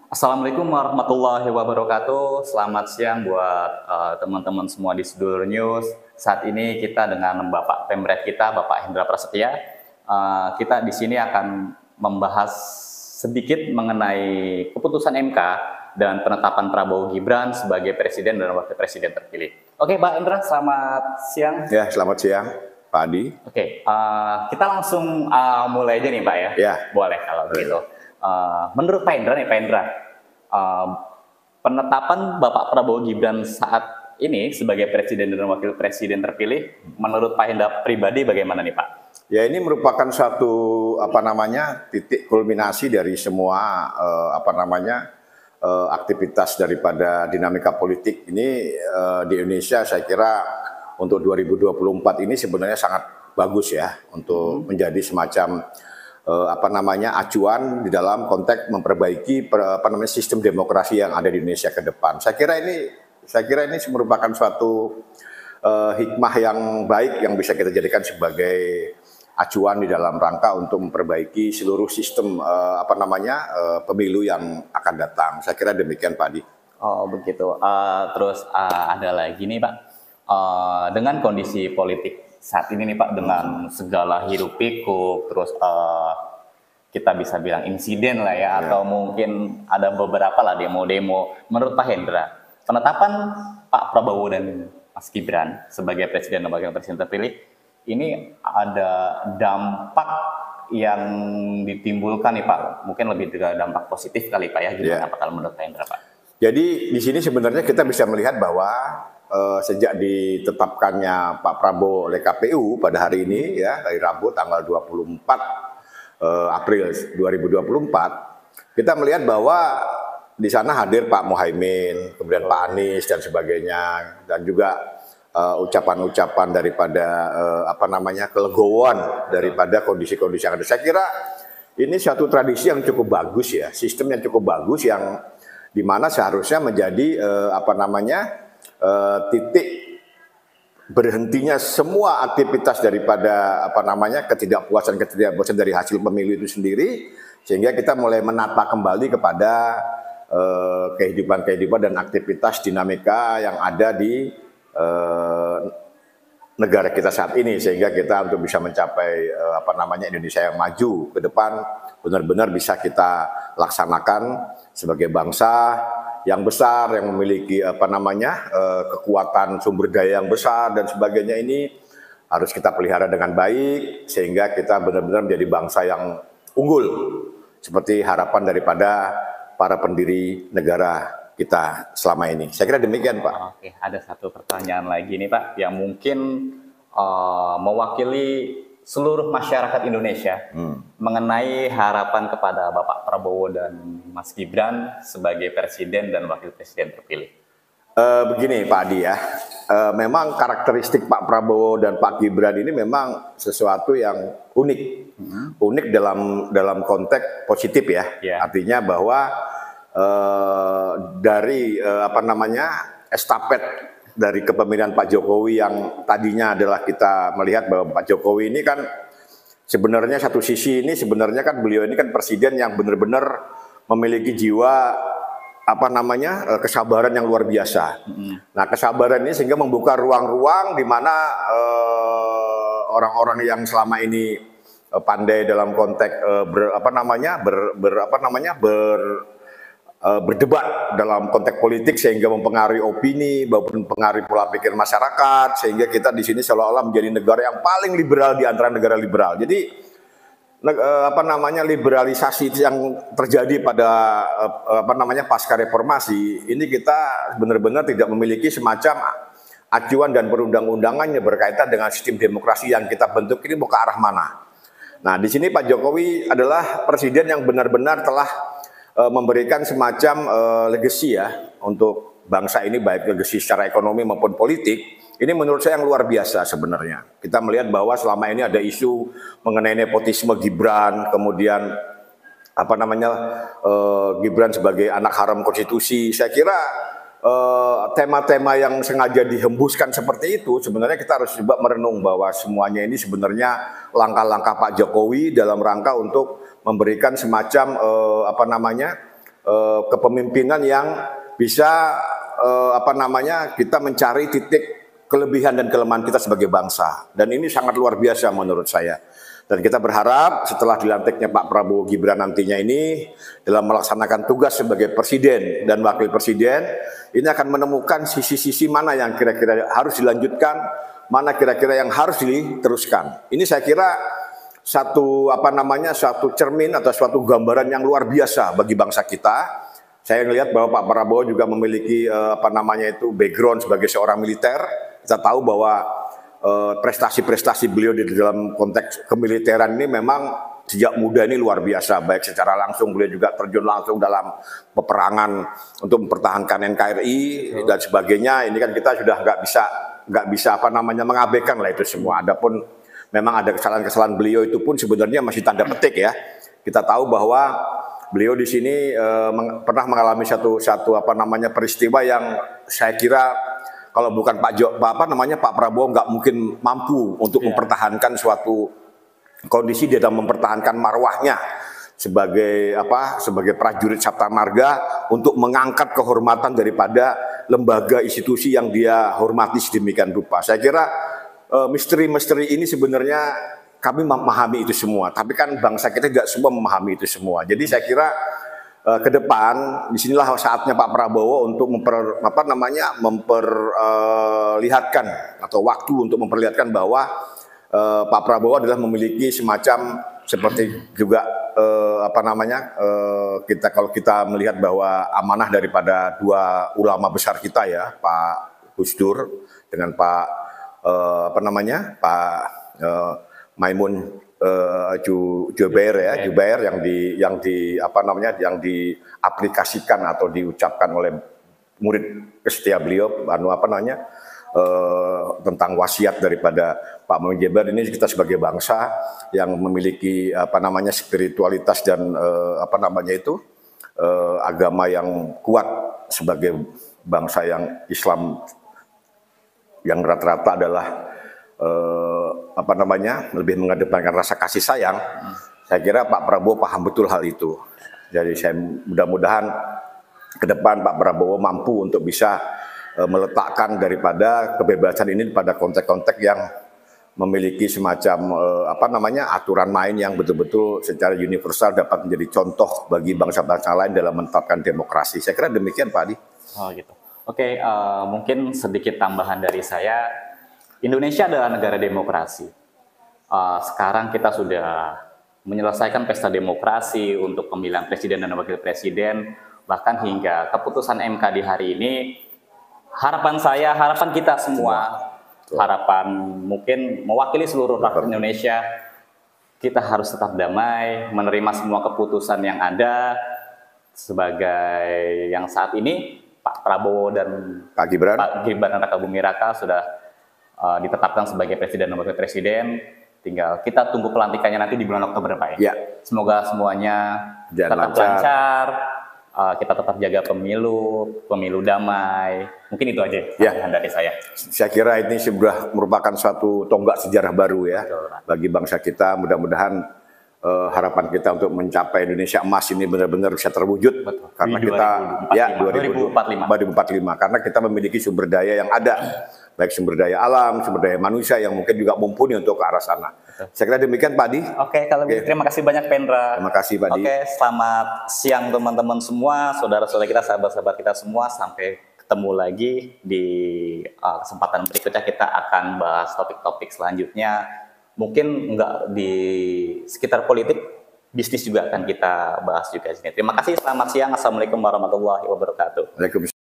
Assalamualaikum warahmatullahi wabarakatuh. Selamat siang buat teman-teman semua di Sedulur News. Saat ini kita dengan Bapak Pemret kita, Bapak Hendra Prasetya. Kita di sini akan membahas sedikit mengenai keputusan MK dan penetapan Prabowo Gibran sebagai Presiden dan Wakil Presiden terpilih. Oke, Pak Hendra, selamat siang. Ya, selamat siang, Pak Adi. Oke, kita langsung mulai aja nih, Pak ya. Ya. Boleh kalau begitu. Menurut Pak Hendra nih, Pak Hendra, penetapan Bapak Prabowo Gibran saat ini sebagai Presiden dan Wakil Presiden terpilih, menurut Pak Hendra pribadi bagaimana nih, Pak? Ya, ini merupakan suatu titik kulminasi dari semua aktivitas daripada dinamika politik ini di Indonesia. Saya kira untuk 2024 ini sebenarnya sangat bagus ya untuk menjadi semacam acuan di dalam konteks memperbaiki sistem demokrasi yang ada di Indonesia ke depan. Saya kira ini merupakan suatu hikmah yang baik yang bisa kita jadikan sebagai acuan di dalam rangka untuk memperbaiki seluruh sistem pemilu yang akan datang. Saya kira demikian, Pak Adi. Oh begitu. Terus ada lagi nih, Pak, dengan kondisi politik saat ini nih, Pak, dengan segala hiruk pikuk, terus kita bisa bilang insiden lah ya, atau mungkin ada beberapa lah demo-demo. Menurut Pak Hendra, penetapan Pak Prabowo dan Mas Gibran sebagai Presiden dan Wakil Presiden terpilih ini ada dampak yang ditimbulkan nih, Pak. Mungkin lebih dari dampak positif kali, Pak ya. Gimana Pak kalau menurut Pak Hendra, Pak? Jadi di sini sebenarnya kita bisa melihat bahwa sejak ditetapkannya Pak Prabowo oleh KPU pada hari ini ya, hari Rabu tanggal 24 April 2024, kita melihat bahwa di sana hadir Pak Muhaimin, kemudian Pak Anies dan sebagainya, dan juga ucapan-ucapan daripada kelegoan daripada kondisi-kondisi yang ada. Saya kira ini suatu tradisi yang cukup bagus ya, sistem yang cukup bagus yang dimana seharusnya menjadi titik berhentinya semua aktivitas daripada ketidakpuasan dari hasil pemilu itu sendiri, sehingga kita mulai menata kembali kepada kehidupan dan aktivitas dinamika yang ada di negara kita saat ini, sehingga kita untuk bisa mencapai Indonesia yang maju ke depan benar-benar bisa kita laksanakan sebagai bangsa yang besar, yang memiliki kekuatan sumber daya yang besar dan sebagainya. Ini harus kita pelihara dengan baik sehingga kita benar-benar menjadi bangsa yang unggul seperti harapan daripada para pendiri negara kita selama ini. Saya kira demikian, Pak. Oke, ada satu pertanyaan lagi nih, Pak, yang mungkin mewakili seluruh masyarakat Indonesia mengenai harapan kepada Bapak Prabowo dan Mas Gibran sebagai Presiden dan Wakil Presiden terpilih. Begini Pak Adi ya, memang karakteristik Pak Prabowo dan Pak Gibran ini memang sesuatu yang unik, unik dalam konteks positif ya. Artinya bahwa dari estafet dari kepemimpinan Pak Jokowi yang tadinya adalah kita melihat bahwa Pak Jokowi ini kan sebenarnya satu sisi ini sebenarnya kan beliau ini kan presiden yang benar-benar memiliki jiwa kesabaran yang luar biasa. Nah, kesabaran ini sehingga membuka ruang-ruang di mana orang-orang yang selama ini pandai dalam konteks berdebat dalam konteks politik sehingga mempengaruhi opini maupun mempengaruhi pola pikir masyarakat, sehingga kita di sini seolah-olah menjadi negara yang paling liberal di antara negara liberal. Jadi liberalisasi yang terjadi pada pasca reformasi ini kita benar-benar tidak memiliki semacam acuan dan perundang-undangan yang berkaitan dengan sistem demokrasi yang kita bentuk ini mau ke arah mana. Nah, di sini Pak Jokowi adalah presiden yang benar-benar telah memberikan semacam legacy ya untuk bangsa ini, baik legacy secara ekonomi maupun politik. Ini menurut saya yang luar biasa sebenarnya. Kita melihat bahwa selama ini ada isu mengenai nepotisme Gibran, kemudian Gibran sebagai anak haram konstitusi. Saya kira tema-tema yang sengaja dihembuskan seperti itu sebenarnya kita harus coba merenung bahwa semuanya ini sebenarnya langkah-langkah Pak Jokowi dalam rangka untuk memberikan semacam kepemimpinan yang bisa kita mencari titik kelebihan dan kelemahan kita sebagai bangsa. Dan ini sangat luar biasa menurut saya. Dan kita berharap setelah dilantiknya Pak Prabowo Gibran nantinya ini dalam melaksanakan tugas sebagai presiden dan wakil presiden, ini akan menemukan sisi-sisi mana yang kira-kira harus dilanjutkan, mana kira-kira yang harus diteruskan. Ini saya kira satu cermin atau suatu gambaran yang luar biasa bagi bangsa kita. Saya melihat bahwa Pak Prabowo juga memiliki background sebagai seorang militer. Kita tahu bahwa prestasi-prestasi beliau di dalam konteks kemiliteran ini memang sejak muda ini luar biasa. Baik secara langsung beliau juga terjun langsung dalam peperangan untuk mempertahankan NKRI dan sebagainya. Ini kan kita sudah nggak bisa mengabaikan lah itu semua. Adapun memang ada kesalahan-kesalahan beliau itu pun sebenarnya masih tanda petik ya. Kita tahu bahwa beliau di sini pernah mengalami satu peristiwa yang saya kira kalau bukan Pak Prabowo nggak mungkin mampu untuk mempertahankan suatu kondisi dia dalam mempertahankan marwahnya sebagai prajurit Sabta Marga untuk mengangkat kehormatan daripada lembaga institusi yang dia hormati sedemikian rupa. Saya kira misteri-misteri ini sebenarnya kami memahami itu semua, tapi kan bangsa kita tidak semua memahami itu semua. Jadi saya kira ke depan disinilah saatnya Pak Prabowo untuk memperlihatkan atau waktu untuk memperlihatkan bahwa Pak Prabowo adalah memiliki semacam seperti juga kalau kita melihat bahwa amanah daripada dua ulama besar kita ya, Pak Gus Dur dengan Pak Maimun Jubair yang diaplikasikan atau diucapkan oleh murid setia beliau tentang wasiat daripada Pak Maimun Jubair. Ini kita sebagai bangsa yang memiliki spiritualitas dan agama yang kuat sebagai bangsa yang Islam yang rata-rata adalah lebih mengedepankan rasa kasih sayang. Saya kira Pak Prabowo paham betul hal itu. Jadi saya mudah-mudahan ke depan Pak Prabowo mampu untuk bisa meletakkan daripada kebebasan ini pada konteks-konteks yang memiliki semacam aturan main yang betul-betul secara universal dapat menjadi contoh bagi bangsa-bangsa lain dalam menetapkan demokrasi. Saya kira demikian Pak Adi. Oh gitu. Oke, mungkin sedikit tambahan dari saya. Indonesia adalah negara demokrasi. Sekarang kita sudah menyelesaikan pesta demokrasi untuk pemilihan presiden dan wakil presiden, bahkan hingga keputusan MK di hari ini. Harapan saya, harapan kita semua, harapan mungkin mewakili seluruh rakyat Indonesia, kita harus tetap damai, menerima semua keputusan yang ada. Sebagai yang saat ini Pak Prabowo dan Pak Gibran Raka Buming Raka sudah ditetapkan sebagai presiden dan wakil presiden. Tinggal kita tunggu pelantikannya nanti di bulan Oktober Pak ya. Semoga semuanya tetap lancar, kita tetap jaga pemilu damai. Mungkin itu aja dari saya. Saya kira ini sudah merupakan suatu tonggak sejarah baru ya bagi bangsa kita. Mudah-mudahan harapan kita untuk mencapai Indonesia emas ini benar-benar bisa terwujud. Betul. Karena di kita 2045. Karena kita memiliki sumber daya yang ada, baik sumber daya alam, sumber daya manusia yang mungkin juga mumpuni untuk ke arah sana. Betul. Saya kira demikian Pak Adi. Oke, kalau begitu terima kasih banyak Pendra. Terima kasih Pak Adi. Oke, selamat siang teman-teman semua, saudara-saudara kita, sahabat-sahabat kita semua. Sampai ketemu lagi di kesempatan berikutnya. Kita akan bahas topik-topik selanjutnya. Mungkin enggak di sekitar politik, bisnis juga akan kita bahas juga di sini. Terima kasih, selamat siang. Assalamualaikum warahmatullahi wabarakatuh. Waalaikumsalam.